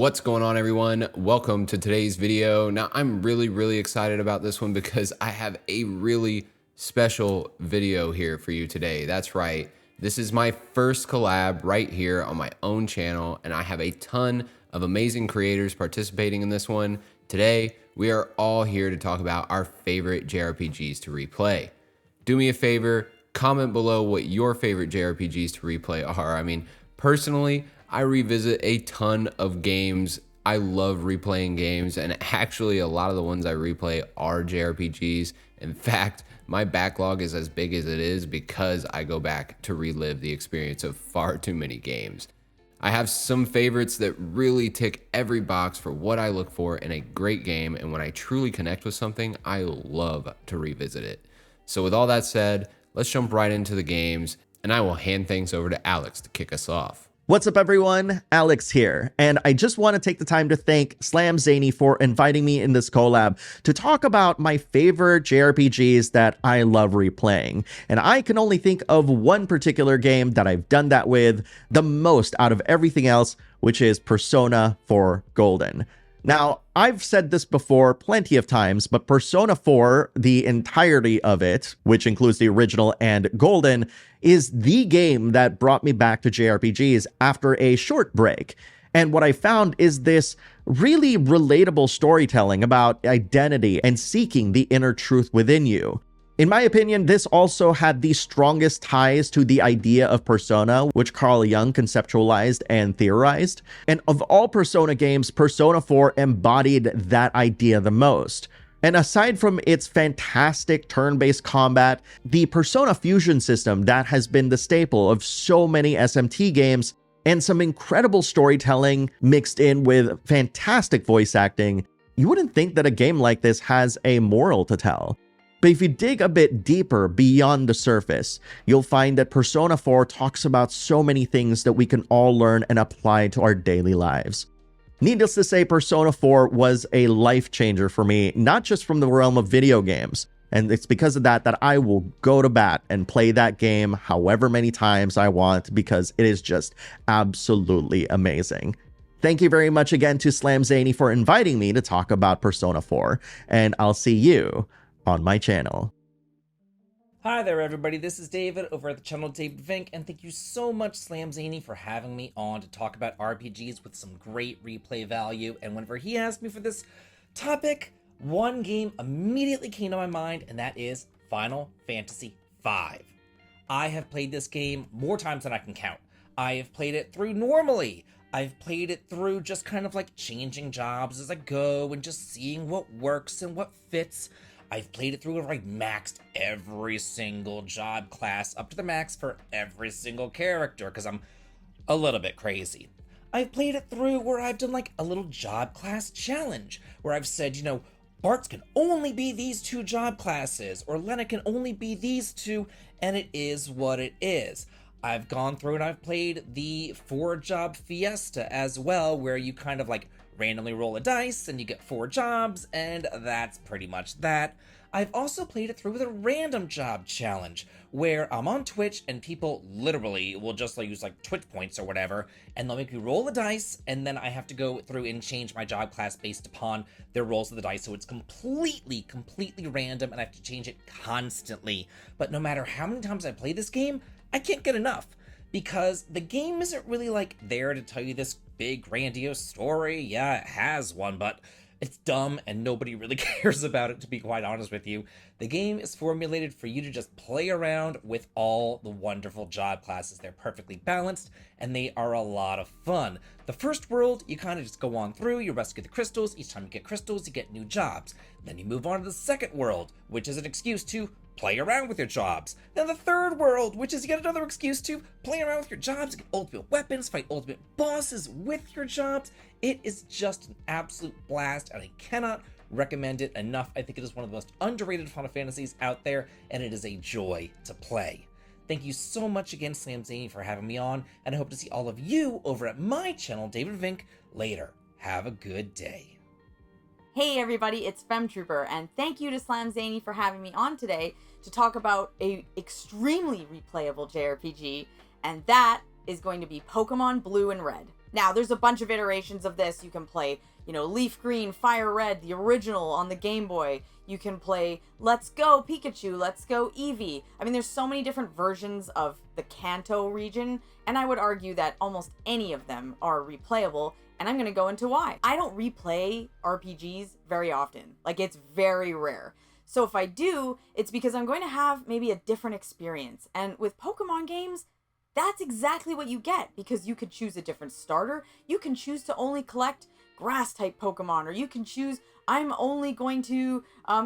What's going on, everyone? Welcome to today's video. Now, I'm really excited about this one because I have a really special video here for you today. That's right. This is my first collab right here on my own channel, and I have a ton of amazing creators participating in this one. Today, we are all here to talk about our favorite JRPGs to replay. Do me a favor, comment below what your favorite JRPGs to replay are. I mean, personally, I revisit a ton of games. I love replaying games, and actually a lot of the ones I replay are JRPGs. In fact, my backlog is as big as it is because I go back to relive the experience of far too many games. I have some favorites that really tick every box for what I look for in a great game, and when I truly connect with something, I love to revisit it. So with all that said, let's jump right into the games, and I will hand things over to Alex to kick us off. What's up, everyone? Alex here, and I just want to take the time to thank Zany for inviting me in this collab to talk about my favorite JRPGs that I love replaying. And I can only think of one particular game that I've done that with the most out of everything else, which is Persona 4 Golden. Now, I've said this before plenty of times, but Persona 4, the entirety of it, which includes the original and Golden, is the game that brought me back to JRPGs after a short break. And what I found is this really relatable storytelling about identity and seeking the inner truth within you. In my opinion, this also had the strongest ties to the idea of Persona, which Carl Jung conceptualized and theorized. And of all Persona games, Persona 4 embodied that idea the most. And aside from its fantastic turn-based combat, the Persona fusion system that has been the staple of so many SMT games, and some incredible storytelling mixed in with fantastic voice acting, you wouldn't think that a game like this has a moral to tell. But if you dig a bit deeper beyond the surface, you'll find that Persona 4 talks about so many things that we can all learn and apply to our daily lives. Needless to say, Persona 4 was a life changer for me, not just from the realm of video games. And it's because of that I will go to bat and play that game however many times I want, because it is just absolutely amazing. Thank you very much again to Zany for inviting me to talk about Persona 4, and I'll see you on my channel. Hi there, everybody. This is David over at the channel DavidVinc, and thank you so much, Zany, for having me on to talk about RPGs with some great replay value. And whenever he asked me for this topic, one game immediately came to my mind, and that is Final Fantasy V. I have played this game more times than I can count. I have played it through normally. I've played it through just kind of like changing jobs as I go and just seeing what works and what fits. I've played it through where I maxed every single job class up to the max for every single character because I'm a little bit crazy. I've played it through where I've done like a little job class challenge where I've said, you know, Bartz can only be these two job classes or Lena can only be these two, and it is what it is. I've gone through and I've played the 4-job fiesta as well, where you kind of like randomly roll a dice and you get 4 jobs, and that's pretty much that. I've also played it through with a random job challenge where I'm on Twitch and people literally will just like use like Twitch points or whatever, and they'll make me roll a dice, and then I have to go through and change my job class based upon their rolls of the dice. So it's completely random, and I have to change it constantly. But no matter how many times I play this game, I can't get enough, because the game isn't really like there to tell you this big grandiose story. Yeah, it has one, but it's dumb and nobody really cares about it, to be quite honest with you. The game is formulated for you to just play around with all the wonderful job classes. They're perfectly balanced and they are a lot of fun. The first world, you kind of just go on through, you rescue the crystals. Each time you get crystals, you get new jobs. Then you move on to the second world, which is an excuse to play around with your jobs. Then the third world, which is yet another excuse to play around with your jobs, get ultimate weapons, fight ultimate bosses with your jobs. It is just an absolute blast, and I cannot recommend it enough. I think it is one of the most underrated Final Fantasies out there, and it is a joy to play. Thank you so much again, Zany, for having me on, and I hope to see all of you over at my channel, DavidVinc, later. Have a good day. Hey everybody, it's Femtrooper, and thank you to Zany for having me on today to talk about a extremely replayable JRPG, and that is going to be Pokemon Blue and Red. Now, there's a bunch of iterations of this. You can play, you know, Leaf Green, Fire Red, the original on the Game Boy. You can play Let's Go Pikachu, Let's Go Eevee. I mean, there's so many different versions of the Kanto region, and I would argue that almost any of them are replayable, and I'm going to go into why. I don't replay RPGs very often. Like, it's very rare. So if I do, it's because I'm going to have maybe a different experience. And with Pokemon games, that's exactly what you get, because you could choose a different starter. You can choose to only collect grass type Pokemon, or you can choose, I'm only going to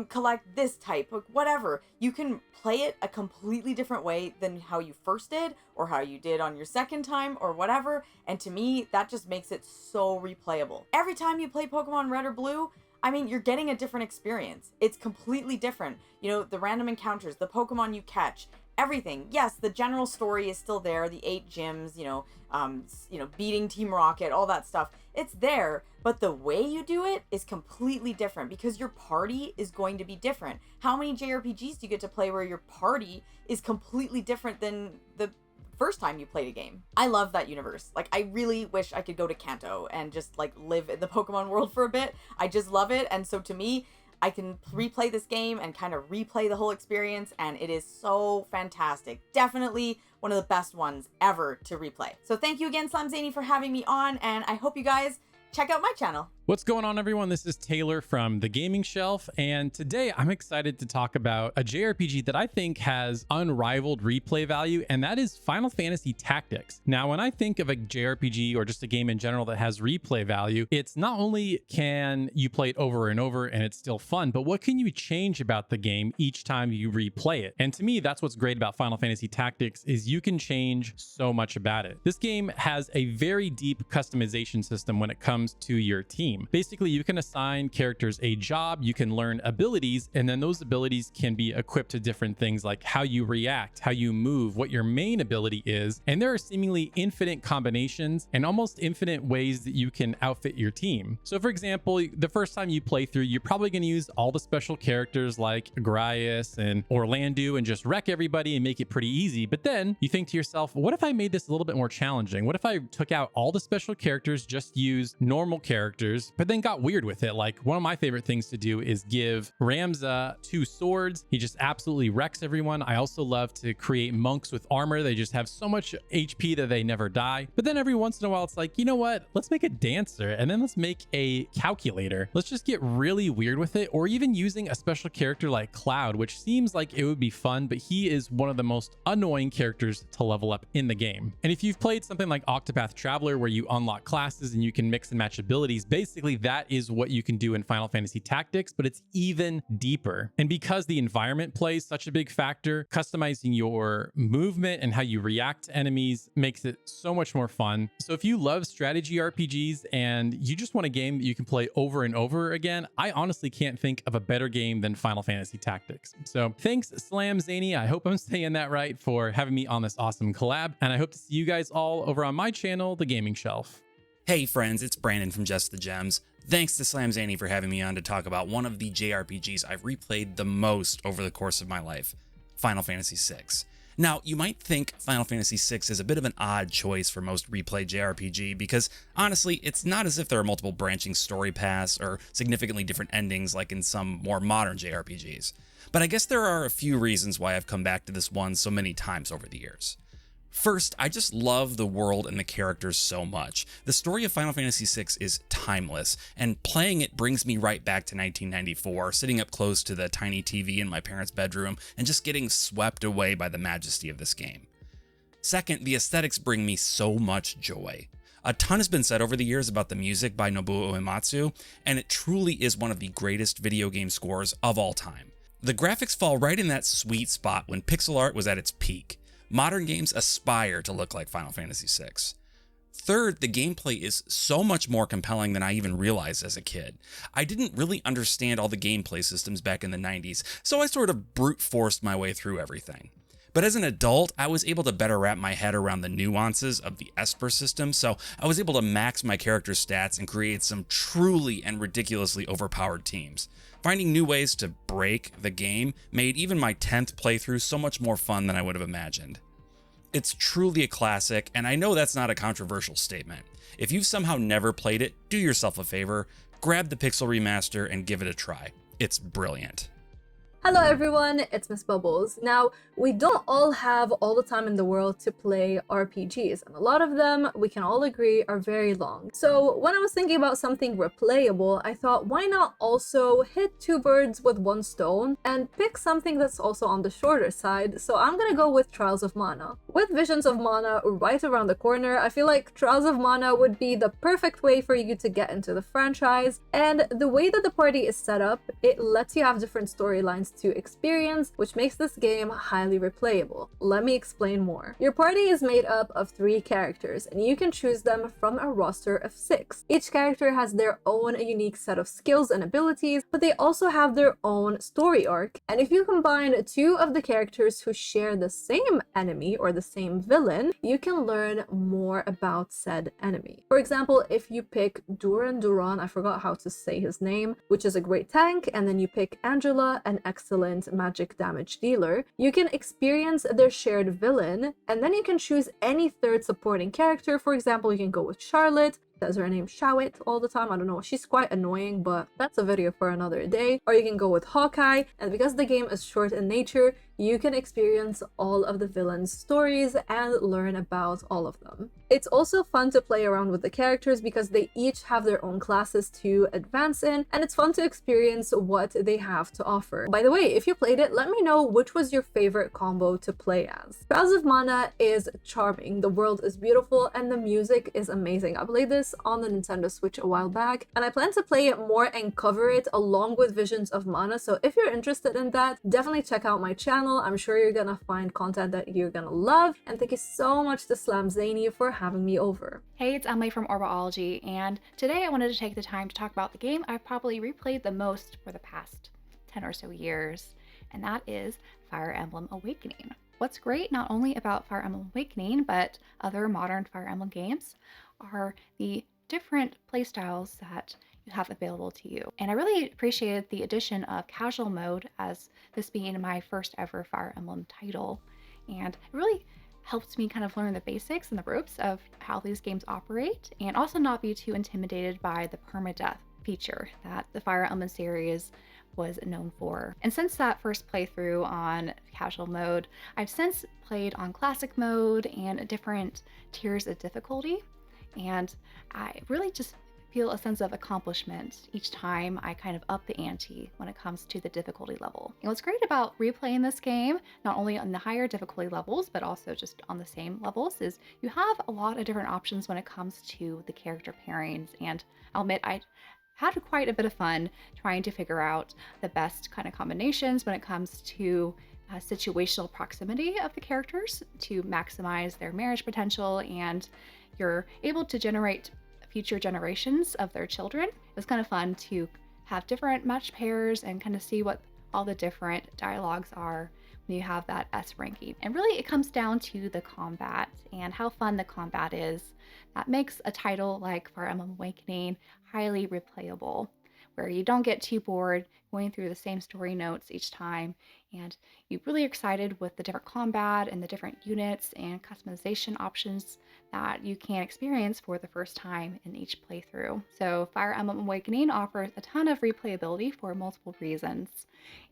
collect this type, whatever. You can play it a completely different way than how you first did, or how you did on your second time, or whatever. And to me, that just makes it so replayable. Every time you play Pokemon Red or Blue, I mean, you're getting a different experience. It's completely different. You know, the random encounters, the Pokemon you catch, everything. Yes, the general story is still there. The 8 gyms, beating Team Rocket, all that stuff. It's there, but the way you do it is completely different because your party is going to be different. How many JRPGs do you get to play where your party is completely different than the first time you played a game? I love that universe. Like, I really wish I could go to Kanto and just like live in the Pokemon world for a bit. I just love it. And so to me, I can replay this game and kind of replay the whole experience, and it is so fantastic. Definitely one of the best ones ever to replay. So thank you again, Zany, for having me on, and I hope you guys check out my channel. What's going on, everyone? This is Taylor from The Gaming Shelf, and today I'm excited to talk about a JRPG that I think has unrivaled replay value, and that is Final Fantasy Tactics. Now, when I think of a JRPG or just a game in general that has replay value, it's not only can you play it over and over and it's still fun, but what can you change about the game each time you replay it? And to me, that's what's great about Final Fantasy Tactics is you can change so much about it. This game has a very deep customization system when it comes to your team. Basically, you can assign characters a job, you can learn abilities, and then those abilities can be equipped to different things like how you react, how you move, what your main ability is. And there are seemingly infinite combinations and almost infinite ways that you can outfit your team. So for example, the first time you play through, you're probably going to use all the special characters like Grias and Orlando and just wreck everybody and make it pretty easy. But then you think to yourself, what if I made this a little bit more challenging? What if I took out all the special characters, just used normal characters, but then got weird with it? Like, one of my favorite things to do is give Ramza 2 swords. He just absolutely wrecks everyone. I also love to create monks with armor. They just have so much HP that they never die. But then every once in a while, it's like, you know what? Let's make a dancer, and then let's make a calculator. Let's just get really weird with it. Or even using a special character like Cloud, which seems like it would be fun, but he is one of the most annoying characters to level up in the game. And if you've played something like Octopath Traveler, where you unlock classes and you can mix and match abilities, basically that is what you can do in Final Fantasy Tactics, but it's even deeper. And because the environment plays such a big factor, customizing your movement and how you react to enemies makes it so much more fun. So if you love strategy RPGs and you just want a game that you can play over and over again, I honestly can't think of a better game than Final Fantasy Tactics. So thanks, Zany. I hope I'm saying that right, for having me on this awesome collab, and I hope to see you guys all over on my channel, The Gaming Shelf. Hey friends, it's Brandon from Just the Gems. Thanks to Zany for having me on to talk about one of the JRPGs I've replayed the most over the course of my life, Final Fantasy VI. Now, you might think Final Fantasy VI is a bit of an odd choice for most replay JRPG because, honestly, it's not as if there are multiple branching story paths or significantly different endings like in some more modern JRPGs. But I guess there are a few reasons why I've come back to this one so many times over the years. First, I just love the world and the characters so much. The story of Final Fantasy VI is timeless, and playing it brings me right back to 1994, sitting up close to the tiny TV in my parents' bedroom and just getting swept away by the majesty of this game. Second, the aesthetics bring me so much joy. A ton has been said over the years about the music by Nobuo Uematsu, and it truly is one of the greatest video game scores of all time. The graphics fall right in that sweet spot when pixel art was at its peak. Modern games aspire to look like Final Fantasy VI. Third, the gameplay is so much more compelling than I even realized as a kid. I didn't really understand all the gameplay systems back in the 90s, so I sort of brute forced my way through everything. But as an adult, I was able to better wrap my head around the nuances of the Esper system, so I was able to max my character's stats and create some truly and ridiculously overpowered teams. Finding new ways to break the game made even my 10th playthrough so much more fun than I would have imagined. It's truly a classic, and I know that's not a controversial statement. If you've somehow never played it, do yourself a favor, grab the Pixel Remaster and give it a try. It's brilliant. Hello everyone, it's Miss Bubbles. Now, we don't all have all the time in the world to play RPGs, and a lot of them, we can all agree, are very long. So when I was thinking about something replayable, I thought, why not also hit two birds with one stone and pick something that's also on the shorter side? So I'm gonna go with Trials of Mana. With Visions of Mana right around the corner, I feel like Trials of Mana would be the perfect way for you to get into the franchise, and the way that the party is set up, it lets you have different storylines to experience, which makes this game highly replayable. Let me explain more. Your party is made up of 3 characters, and you can choose them from a roster of 6. Each character has their own unique set of skills and abilities, but they also have their own story arc. And if you combine 2 of the characters who share the same enemy or the same villain, you can learn more about said enemy. For example, if you pick Duran, I forgot how to say his name, which is a great tank, and then you pick Angela, an excellent magic damage dealer, you can experience their shared villain, and then you can choose any third supporting character. For example, you can go with Charlotte. Says her name Shawit all the time. I don't know, she's quite annoying, but that's a video for another day. Or you can go with Hawkeye, and because the game is short in nature, you can experience all of the villains' stories and learn about all of them. It's also fun to play around with the characters because they each have their own classes to advance in, and it's fun to experience what they have to offer. By the way, if you played it, let me know which was your favorite combo to play as. Trials of Mana is charming, the world is beautiful, and the music is amazing. I played this on the Nintendo Switch a while back, and I plan to play it more and cover it along with Visions of Mana, so if you're interested in that, definitely check out my channel. I'm sure you're gonna find content that you're gonna love, and thank you so much to Zany for having me over. Hey, it's Emily from Orbalology, and today I wanted to take the time to talk about the game I've probably replayed the most for the past 10 or so years, and that is Fire Emblem Awakening. What's great not only about Fire Emblem Awakening, but other modern Fire Emblem games, are the different playstyles that you have available to you. And I really appreciated the addition of casual mode, as this being my first ever Fire Emblem title. And it really helped me kind of learn the basics and the ropes of how these games operate, and also not be too intimidated by the permadeath feature that the Fire Emblem series was known for. And since that first playthrough on casual mode, I've since played on classic mode and different tiers of difficulty, and I really just feel a sense of accomplishment each time I kind of up the ante when it comes to the difficulty level. And what's great about replaying this game, not only on the higher difficulty levels, but also just on the same levels, is you have a lot of different options when it comes to the character pairings. And I'll admit, I had quite a bit of fun trying to figure out the best kind of combinations when it comes to situational proximity of the characters to maximize their marriage potential, and you're able to generate future generations of their children. It was kind of fun to have different match pairs and kind of see what all the different dialogues are when you have that S ranking. And really it comes down to the combat and how fun the combat is. That makes a title like Fire Emblem Awakening highly replayable, where you don't get too bored going through the same story notes each time, and you're really excited with the different combat and the different units and customization options that you can experience for the first time in each playthrough. So Fire Emblem Awakening offers a ton of replayability for multiple reasons,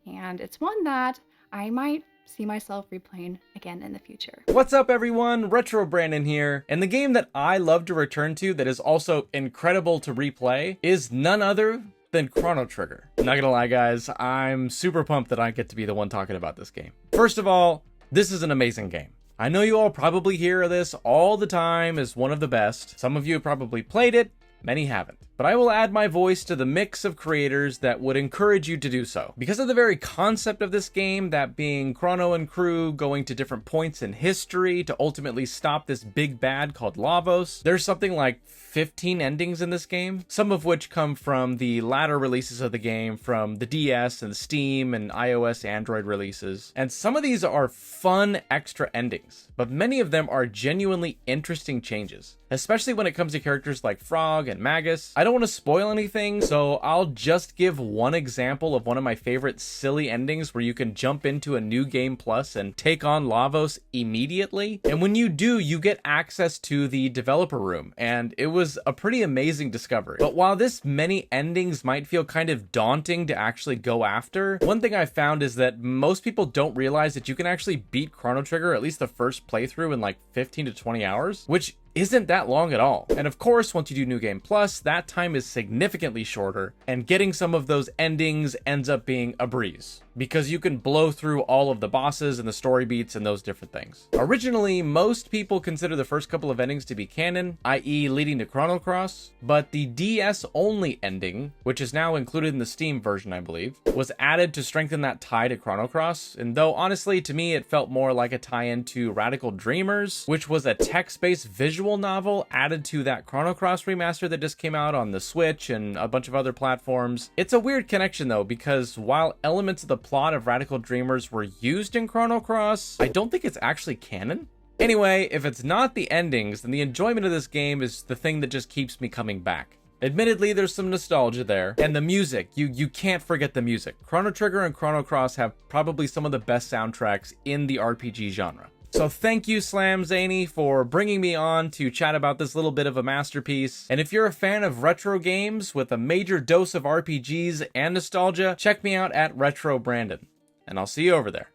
and it's one that I might see myself replaying again in the future. What's up everyone, Retro Brandon here, and the game that I love to return to that is also incredible to replay is none other than Chrono Trigger. Not gonna lie guys, I'm super pumped that I get to be the one talking about this game. First of all, this is an amazing game. I know you all probably hear this all the time as one of the best. Some of you have probably played it, many haven't. But I will add my voice to the mix of creators that would encourage you to do so. Because of the very concept of this game, that being Chrono and crew going to different points in history to ultimately stop this big bad called Lavos, there's something like 15 endings in this game, some of which come from the latter releases of the game, from the DS and the Steam and iOS Android releases. And some of these are fun extra endings, but many of them are genuinely interesting changes, especially when it comes to characters like Frog and Magus. I don't don't want to spoil anything, so I'll just give one example of one of my favorite silly endings where you can jump into a new game plus and take on Lavos immediately. And when you do, you get access to the developer room, and it was a pretty amazing discovery. But while this many endings might feel kind of daunting to actually go after, one thing I found is that most people don't realize that you can actually beat Chrono Trigger, at least the first playthrough, in like 15 to 20 hours, which isn't that long at all. And of course, once you do New Game Plus, that time is significantly shorter, and getting some of those endings ends up being a breeze, because you can blow through all of the bosses and the story beats and those different things. Originally, most people consider the first couple of endings to be canon, i.e. leading to Chrono Cross, but the DS only ending, which is now included in the Steam version, I believe, was added to strengthen that tie to Chrono Cross. And though honestly, to me, it felt more like a tie-in to Radical Dreamers, which was a text-based visual novel added to that Chrono Cross remaster that just came out on the Switch and a bunch of other platforms. It's a weird connection though, because while elements of the plot of Radical Dreamers were used in Chrono Cross, I don't think it's actually canon. Anyway, if it's not the endings, then the enjoyment of this game is the thing that just keeps me coming back. Admittedly, there's some nostalgia there, and the music, you can't forget the music. Chrono Trigger and Chrono Cross have probably some of the best soundtracks in the RPG genre. So thank you, Zany, for bringing me on to chat about this little bit of a masterpiece. And if you're a fan of retro games with a major dose of RPGs and nostalgia, check me out at Retro Brandon, and I'll see you over there.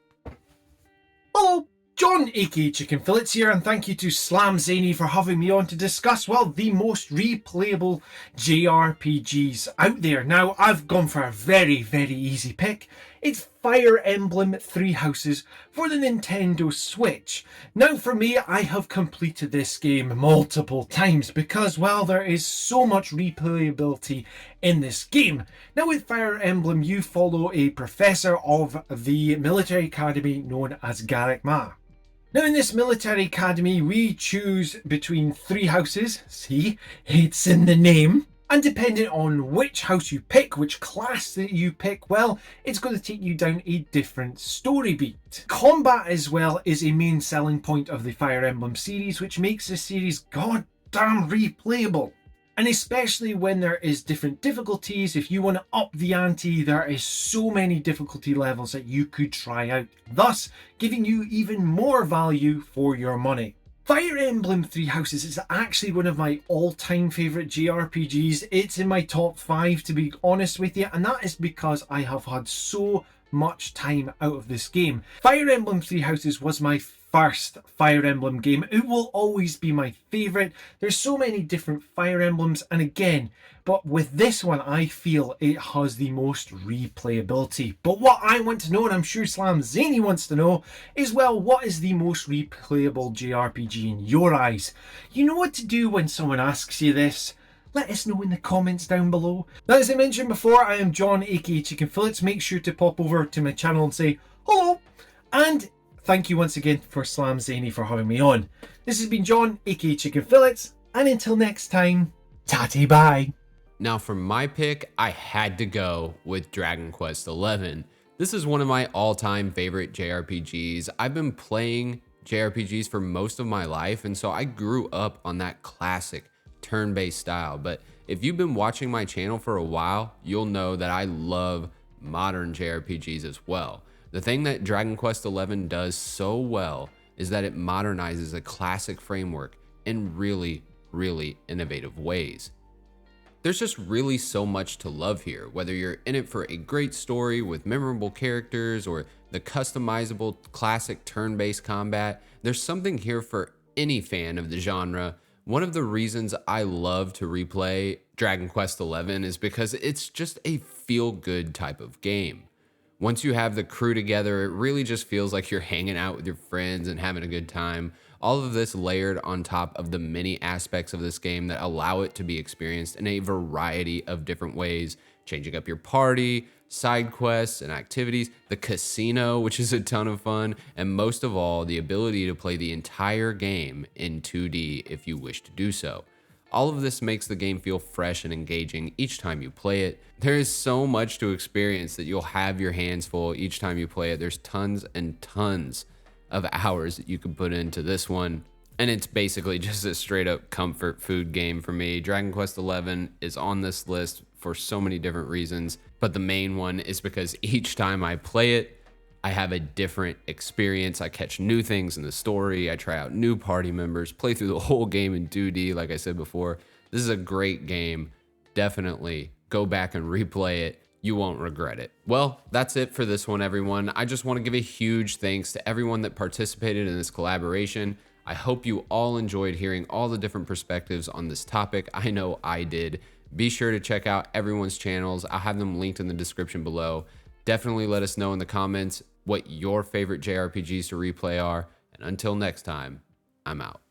Hello, John aka Chicken Fillets here, and thank you to Zany for having me on to discuss, well, the most replayable JRPGs out there. Now, I've gone for a very, very easy pick. It's Fire Emblem Three Houses for the Nintendo Switch. Now for me, I have completed this game multiple times because, well, there is so much replayability in this game. Now with Fire Emblem, you follow a professor of the military academy known as Garrick Ma. Now in this military academy, we choose between three houses. See, it's in the name. And depending on which house you pick, which class that you pick, well, it's going to take you down a different story beat. Combat as well is a main selling point of the Fire Emblem series, which makes the series goddamn replayable. And especially when there is different difficulties, if you want to up the ante, there is so many difficulty levels that you could try out, thus giving you even more value for your money. Fire Emblem Three Houses is actually one of my all-time favourite JRPGs. It's in my top 5 to be honest with you, and that is because I have had so much time out of this game. Fire Emblem Three Houses was my first Fire Emblem game. It will always be my favourite. There's so many different Fire Emblems, and again, but with this one I feel it has the most replayability. But what I want to know, and I'm sure Zany wants to know, is, well, what is the most replayable JRPG in your eyes? You know what to do when someone asks you this. Let us know in the comments down below. Now, as I mentioned before, I am John aka Chicken Fillets. Make sure to pop over to my channel and say hello, and thank you once again for Zany for having me on. This has been John aka Chicken Fillets, and until next time, tatty bye. Now for my pick, I had to go with Dragon Quest XI. This is one of my all-time favorite JRPGs. I've been playing JRPGs for most of my life, and so I grew up on that classic turn-based style. But if you've been watching my channel for a while, you'll know that I love modern JRPGs as well. The thing that Dragon Quest XI does so well is that it modernizes a classic framework in really, really innovative ways. There's just really so much to love here, whether you're in it for a great story with memorable characters or the customizable classic turn-based combat. There's something here for any fan of the genre. One of the reasons I love to replay Dragon Quest XI is because it's just a feel-good type of game. Once you have the crew together, it really just feels like you're hanging out with your friends and having a good time. All of this layered on top of the many aspects of this game that allow it to be experienced in a variety of different ways, changing up your party, side quests and activities, the casino, which is a ton of fun, and most of all, the ability to play the entire game in 2D if you wish to do so. All of this makes the game feel fresh and engaging each time you play it. There is so much to experience that you'll have your hands full each time you play it. There's tons and tons of hours that you can put into this one. And it's basically just a straight up comfort food game for me. Dragon Quest XI is on this list for so many different reasons, but the main one is because each time I play it, I have a different experience. I catch new things in the story. I try out new party members, play through the whole game in 2D, like I said before. This is a great game. Definitely go back and replay it. You won't regret it. Well, that's it for this one, everyone. I just want to give a huge thanks to everyone that participated in this collaboration. I hope you all enjoyed hearing all the different perspectives on this topic. I know I did. Be sure to check out everyone's channels. I'll have them linked in the description below. Definitely let us know in the comments what your favorite JRPGs to replay are. And until next time, I'm out.